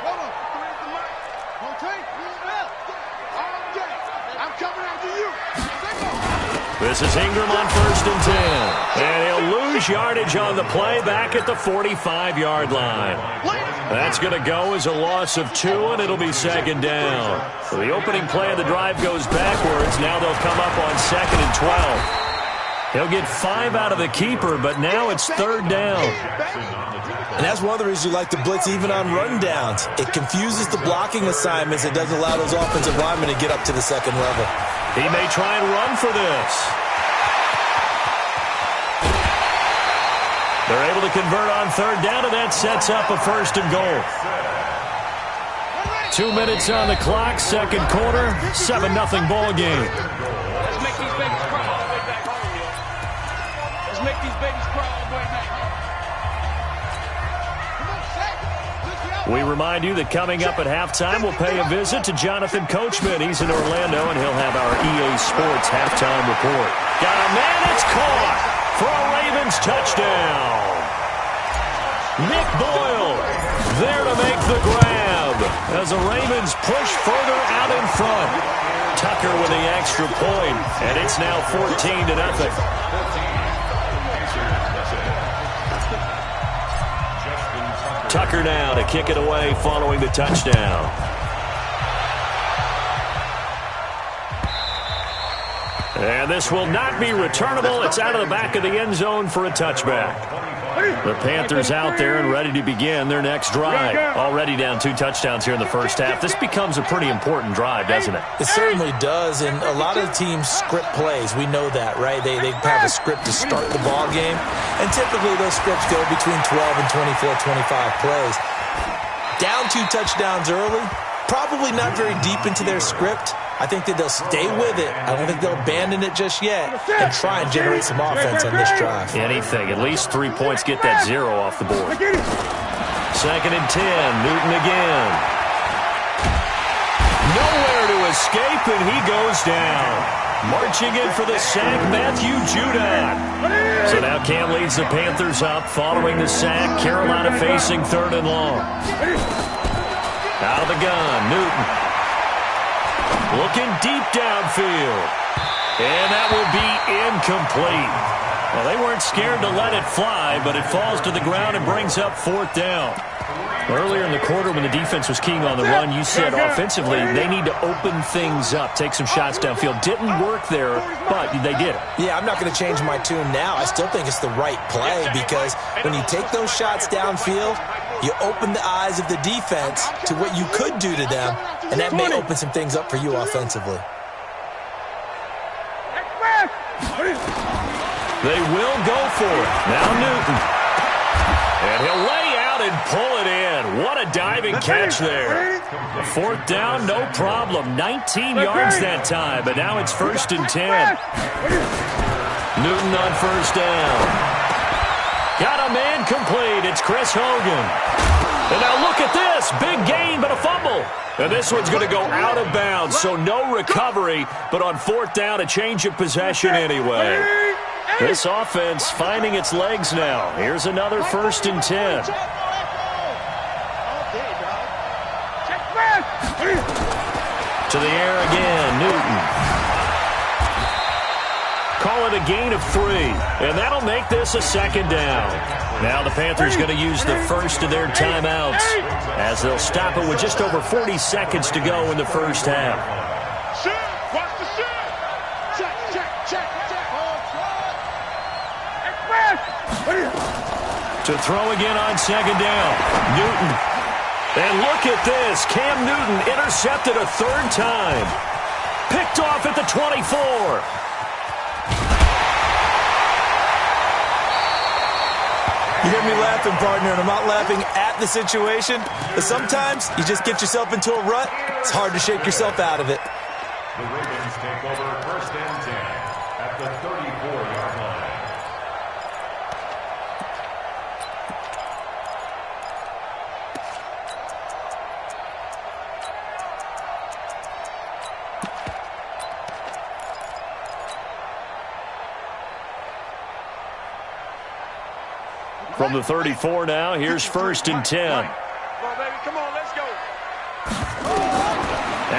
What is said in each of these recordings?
hold on. Don't take. I'm coming after you. This is Ingram on 1st and 10. And he'll lose yardage on the play back at the 45-yard line. That's going to go as a loss of 2, and it'll be 2nd down. So the opening play of the drive goes backwards. Now they'll come up on 2nd and 12. He'll get 5 out of the keeper, but now it's 3rd down. And that's one of the reasons you like to blitz even on run downs. It confuses the blocking assignments. It doesn't allow those offensive linemen to get up to the 2nd level. He may try and run for this. They're able to convert on 3rd down, and that sets up a 1st and goal. 2 minutes on the clock, 2nd quarter, 7-0 ball game. Let's make these babies cry all the way back home, yo. Let's make these babies cry all the way back home. We remind you that coming up at halftime, we'll pay a visit to Jonathan Coachman. He's in Orlando, and he'll have our EA Sports halftime report. Got a man, it's caught for a Ravens touchdown. Nick Boyle there to make the grab as the Ravens push further out in front. Tucker with the extra point, and it's now 14-0. Tucker now to kick it away following the touchdown. And this will not be returnable. It's out of the back of the end zone for a touchback. The Panthers out there and ready to begin their next drive. Already down 2 touchdowns here in the first half. This becomes a pretty important drive, doesn't it? It certainly does, and a lot of the teams script plays. We know that, right? They have a script to start the ball game, and typically those scripts go between 12 and 24, 25 plays. Down 2 touchdowns early, probably not very deep into their script. I think that they'll stay with it. I don't think they'll abandon it just yet and try and generate some offense on this drive. Anything. At least 3 points. Get that 0 off the board. 2nd and 10. Newton again. Nowhere to escape, and he goes down. Marching in for the sack, Matthew Judon. So now Cam leads the Panthers up following the sack. Carolina facing 3rd and long. Out of the gun, Newton. Looking deep downfield. And that will be incomplete. Well, they weren't scared to let it fly, but it falls to the ground and brings up 4th down. Earlier in the quarter when the defense was keying on the run, you said offensively they need to open things up, take some shots downfield. Didn't work there, but they did it. Yeah, I'm not going to change my tune now. I still think it's the right play because when you take those shots downfield, you open the eyes of the defense to what you could do to them, and that may open some things up for you offensively. They will go for it. Now Newton. And he'll lay out and pull it in. What a diving catch there. 4th down, no problem. 19 yards that time, but now it's 1st and 10. Newton on 1st down. Got a man complete. It's Chris Hogan. And now look at this. Big gain, but a fumble. And this one's going to go out of bounds, so no recovery. But on 4th down, a change of possession anyway. This offense finding its legs now. Here's another 1st and 10. To the air again, Newton. Call it a gain of 3, and that'll make this a 2nd down. Now the Panthers going to use the first of their timeouts as they'll stop it with just over 40 seconds to go in the first half. To throw again on 2nd down, Newton. And look at this. Cam Newton intercepted a 3rd time. Picked off at the 24. You hear me laughing, partner, and I'm not laughing at the situation, but sometimes you just get yourself into a rut. It's hard to shake yourself out of it. The Ravens take over 1st and 10 at the 34-yard line. From the 34 now, here's 1st and 10. Come on, baby. Come on, let's go.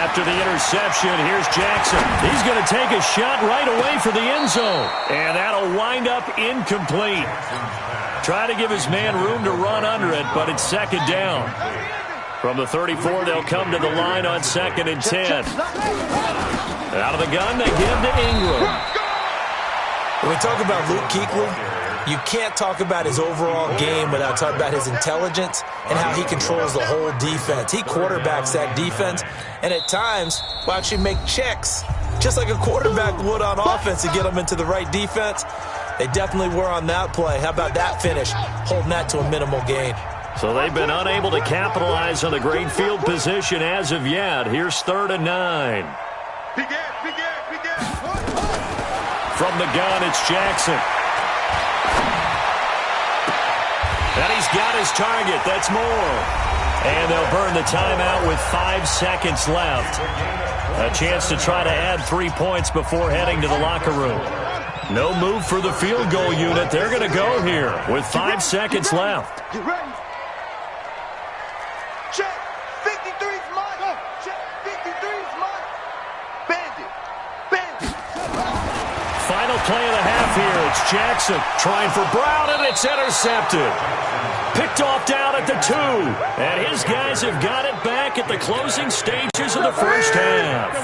After the interception, here's Jackson. He's going to take a shot right away for the end zone. And that'll wind up incomplete. Try to give his man room to run under it, but it's second down. From the 34, they'll come to the line on 2nd and 10. Out of the gun, they give to Ingram. When we talk about Luke Kuechly, you can't talk about his overall game without talking about his intelligence and how he controls the whole defense. He quarterbacks that defense, and at times will actually make checks, just like a quarterback would on offense to get them into the right defense. They definitely were on that play. How about that finish, holding that to a minimal gain? So they've been unable to capitalize on the great field position as of yet. Here's 3rd and 9. From the gun, it's Jackson. And he's got his target. That's Moore. And they'll burn the timeout with 5 seconds left. A chance to try to add 3 points before heading to the locker room. No move for the field goal unit. They're going to go here with 5 seconds left. Get ready. Check. 53's mine. Check. 53's mine. Bandit. Bandit. Final play of the half here. It's Jackson trying for Brown, and it's intercepted. Picked off down at the 2. And his guys have got it back at the closing stages of the first half.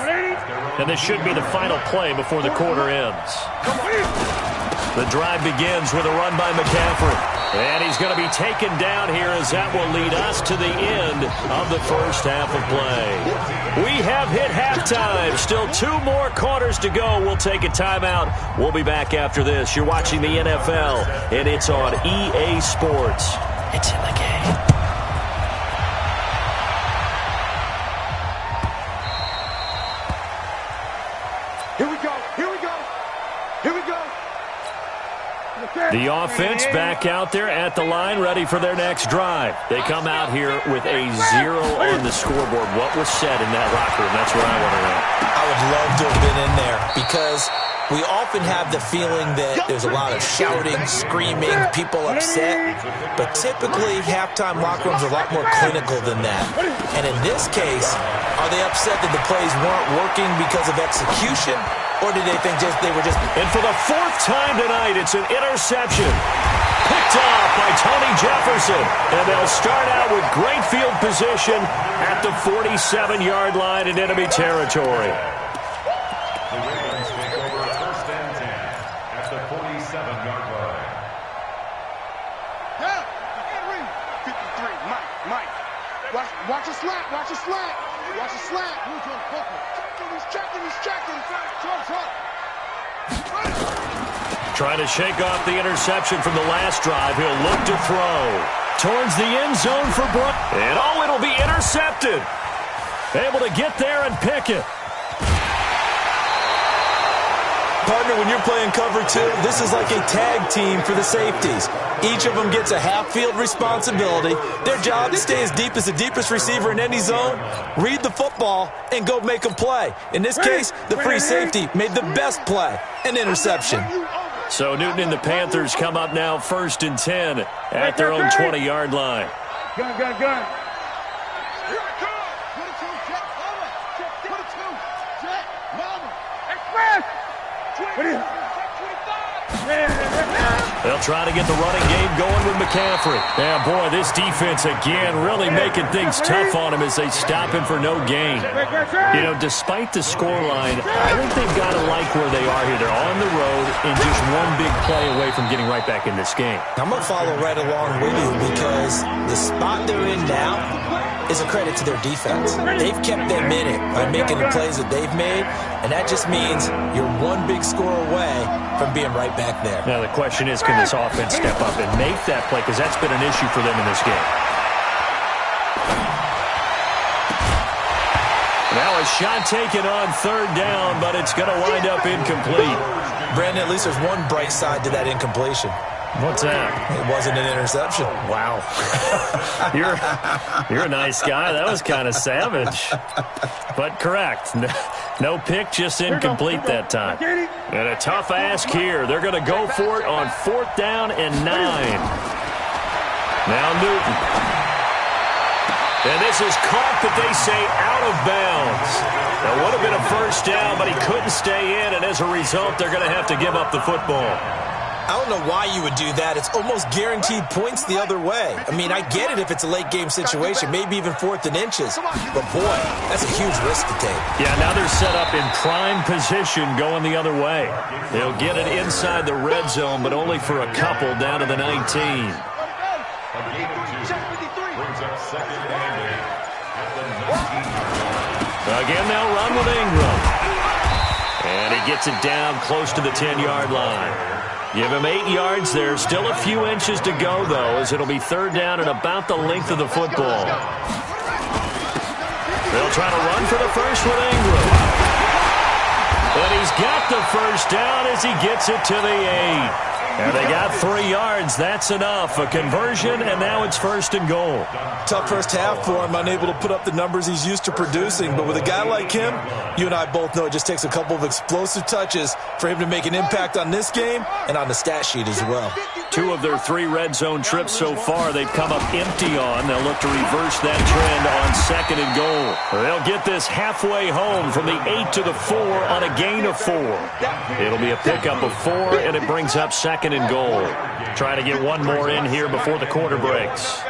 And this should be the final play before the quarter ends. The drive begins with a run by McCaffrey. And he's going to be taken down here as that will lead us to the end of the first half of play. We have hit halftime. Still 2 more quarters to go. We'll take a timeout. We'll be back after this. You're watching the NFL, and it's on EA Sports. It's in the game. Here we go. Here we go. Here we go. The offense back out there at the line, ready for their next drive. They come out here with a 0 on the scoreboard. What was said in that locker room? That's what I want to know. I would love to have been in there because we often have the feeling that there's a lot of shouting, screaming, people upset. But typically, halftime locker rooms are a lot more clinical than that. And in this case, are they upset that the plays weren't working because of execution? Or did they think they were just... And for the 4th time tonight, it's an interception. Picked off by Tony Jefferson. And they'll start out with great field position at the 47-yard line in enemy territory. The Ravens take over 1st and 10 at the 47-yard line. Yeah. 53. Mike. Watch a slant. Watch a slant. Watch a slant. He's checking. Trying to shake off the interception from the last drive. He'll look to throw. Towards the end zone for Brown. And it'll be intercepted. Able to get there and pick it. Partner, when you're playing cover 2, this is like a tag team for the safeties. Each of them gets a half-field responsibility. Their job is to stay as deep as the deepest receiver in any zone, read the football, and go make a play. In this case, the free safety made the best play, an interception. So Newton and the Panthers come up now 1st and 10 at their own 20-yard line. Gun. Here it comes. Put it 2. Check. Mama. Express. 25. They'll try to get the running game going with McCaffrey. Yeah, boy, this defense again really making things tough on him as they stop him for no gain. You know, despite the scoreline, I think they've got to like where they are here. They're on the road and just one big play away from getting right back in this game. I'm going to follow right along with you because the spot they're in now is a credit to their defense. They've kept them in it by making the plays that they've made, and that just means you're one big score away from being right back there. Now, the question is, can this offense step up and make that play? Because that's been an issue for them in this game. Now a shot taken on 3rd down, but it's going to wind up incomplete. Brandon, at least there's one bright side to that incompletion. What's that? It wasn't an interception. Wow. You're a nice guy. That was kind of savage. But correct. No pick, just incomplete that time. And a tough ask here. They're going to go for it on 4th down and 9. Now Newton. And this is caught, but they say out of bounds. That would have been a first down, but he couldn't stay in, and as a result, they're going to have to give up the football. I don't know why you would do that. It's almost guaranteed points the other way. I mean, I get it if it's a late-game situation, maybe even 4th and inches. But, boy, that's a huge risk to take. Yeah, now they're set up in prime position going the other way. They'll get it inside the red zone, but only for a couple down to the 19. Again, they'll run with Ingram. And he gets it down close to the 10-yard line. Give him 8 yards there. Still a few inches to go, though, as it'll be 3rd down and about the length of the football. They'll try to run for the first with Ingram. But he's got the first down as he gets it to the 8. And they got 3 yards. That's enough. A conversion, and now it's 1st and goal. Tough first half for him, unable to put up the numbers he's used to producing. But with a guy like him, you and I both know it just takes a couple of explosive touches for him to make an impact on this game and on the stat sheet as well. 2 of their 3 red zone trips so far they've come up empty on. They'll look to reverse that trend on 2nd and goal. They'll get this halfway home from the 8 to the 4 on a gain of 4. It'll be a pickup of 4, and it brings up 2nd and goal. Trying to get one more in here before the quarter breaks.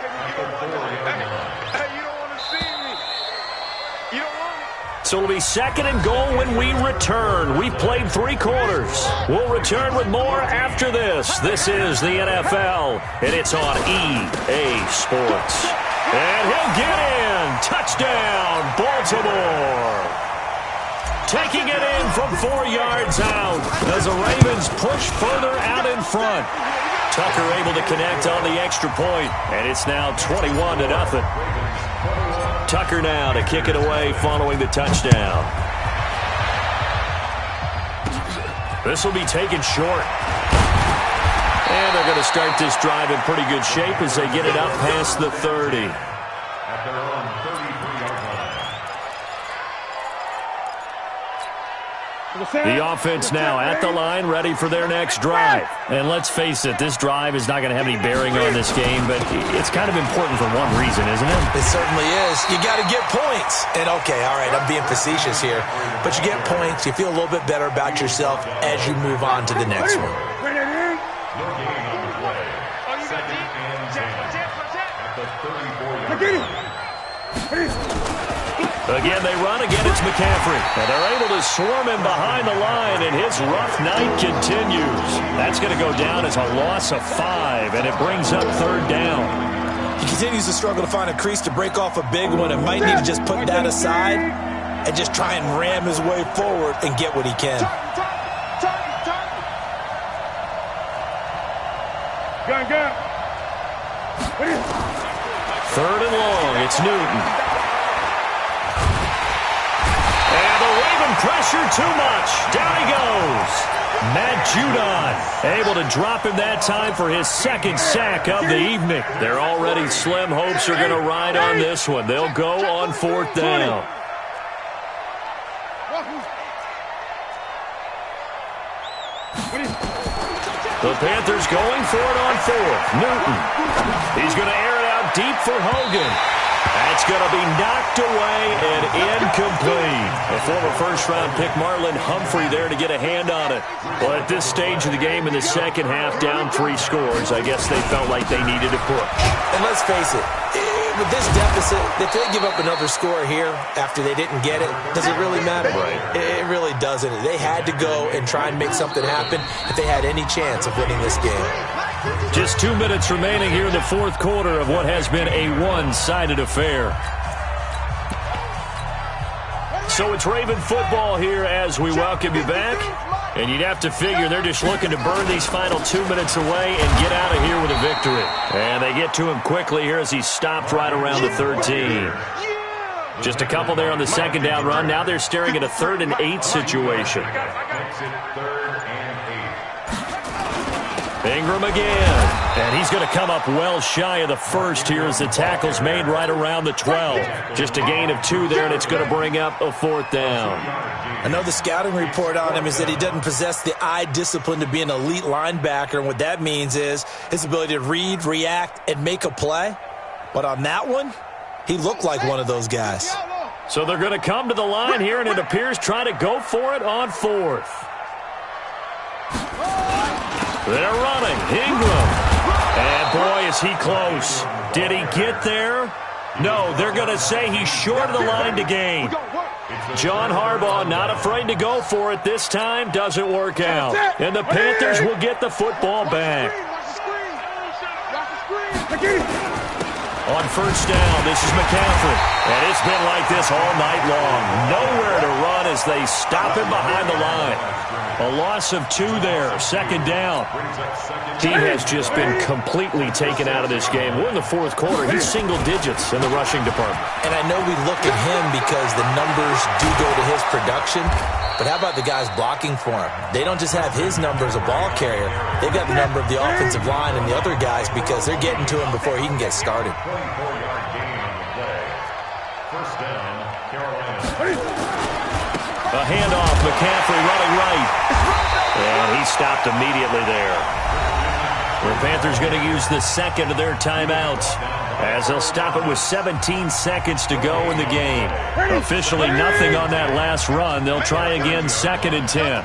So it'll be 2nd and goal when we return. We've played 3 quarters. We'll return with more after this. This is the NFL, and it's on EA Sports. And he'll get in. Touchdown, Baltimore. Taking it in from 4 yards out as the Ravens push further out in front. Tucker able to connect on the extra point, and it's now 21-0. Tucker now to kick it away following the touchdown. This will be taken short. And they're going to start this drive in pretty good shape as they get it up past the 30. At their own 33-yard line. The offense now at the line, ready for their next drive. And let's face it, this drive is not going to have any bearing on this game, but it's kind of important for one reason, isn't it? It certainly is. You got to get points. And, okay, all right, I'm being facetious here. But you get points, you feel a little bit better about yourself as you move on to the next one. No gain on the play. 2nd and 10 at the 34-yard line. Again, they run. Again, it's McCaffrey. And they're able to swarm him behind the line, and his rough night continues. That's going to go down as a loss of 5, and it brings up 3rd down. He continues to struggle to find a crease to break off a big one and might need to just put that aside and just try and ram his way forward and get what he can. Gun. 3rd and long. It's Newton. Pressure too much. Down he goes. Matt Judon able to drop him that time for his 2nd sack of the evening. They're already slim hopes are going to ride on this one. They'll go on 4th down. The Panthers going for it on 4th. Newton. He's going to air it out deep for Hogan. That's going to be knocked away and incomplete. A former first-round pick, Marlon Humphrey, there to get a hand on it. Well, at this stage of the game in the second half, down 3 scores, I guess they felt like they needed a push. And let's face it, with this deficit, if they give up another score here after they didn't get it, does it really matter? Right. It really doesn't. They had to go and try and make something happen if they had any chance of winning this game. Just 2 minutes remaining here in the 4th quarter of what has been a one-sided affair. So it's Raven football here as we welcome you back. And you'd have to figure they're just looking to burn these final 2 minutes away and get out of here with a victory. And they get to him quickly here as he stopped right around the 13. Just a couple there on the 2nd down run. Now they're staring at a 3rd and 8 situation. Ingram again. And he's going to come up well shy of the 1st here as the tackle's made right around the 12. Just a gain of 2 there, and it's going to bring up a 4th down. I know the scouting report on him is that he doesn't possess the eye discipline to be an elite linebacker, and what that means is his ability to read, react, and make a play. But on that one, He looked like one of those guys. So they're going to come to the line here, and it appears trying to go for it on fourth. They're running. Ingram. And, boy, is he close. Did he get there? No, they're going to say he's short of the line to gain. John Harbaugh not afraid to go for it this time. Doesn't work out. And the Panthers will get the football back. On first down, this is McCaffrey. And it's been like this all night long. Nowhere to run as they stop him behind the line. A loss of 2 there. Second down. He has just been completely taken out of this game. We're in the fourth quarter. He's single digits in the rushing department. And I know we look at him because the numbers do go to his production. But how about the guys blocking for him? They don't just have his number as a ball carrier. They've got the number of the offensive line and the other guys because they're getting to him before he can get started. 24-yard gain on the play. First down, Carolina. A handoff, McCaffrey running right. And he stopped immediately there. The Panthers going to use the second of their timeouts as they'll stop it with 17 seconds to go in the game. Officially nothing on that last run. They'll try again, 2nd and 10.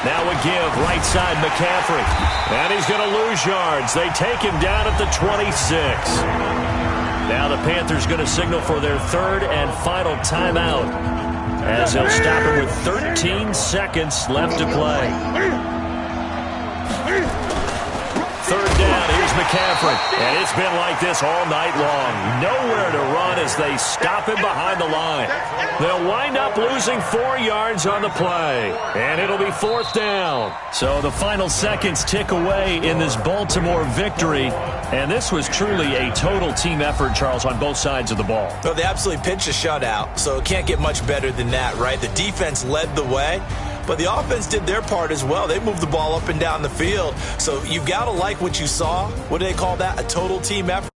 Now a give, right side McCaffrey. And he's going to lose yards. They take him down at the 26. Now the Panthers going to signal for their 3rd and final timeout as they'll stop it with 13 seconds left to play. 3rd down, here's McCaffrey. And it's been like this all night long. Nowhere to run as they stop him behind the line. They'll wind up losing 4 yards on the play. And it'll be 4th down. So the final seconds tick away in this Baltimore victory. And this was truly a total team effort, Charles, on both sides of the ball. Well, they absolutely pitched a shutout, so it can't get much better than that, right? The defense led the way, but the offense did their part as well. They moved the ball up and down the field. So you've got to like what you saw. What do they call that? A total team effort.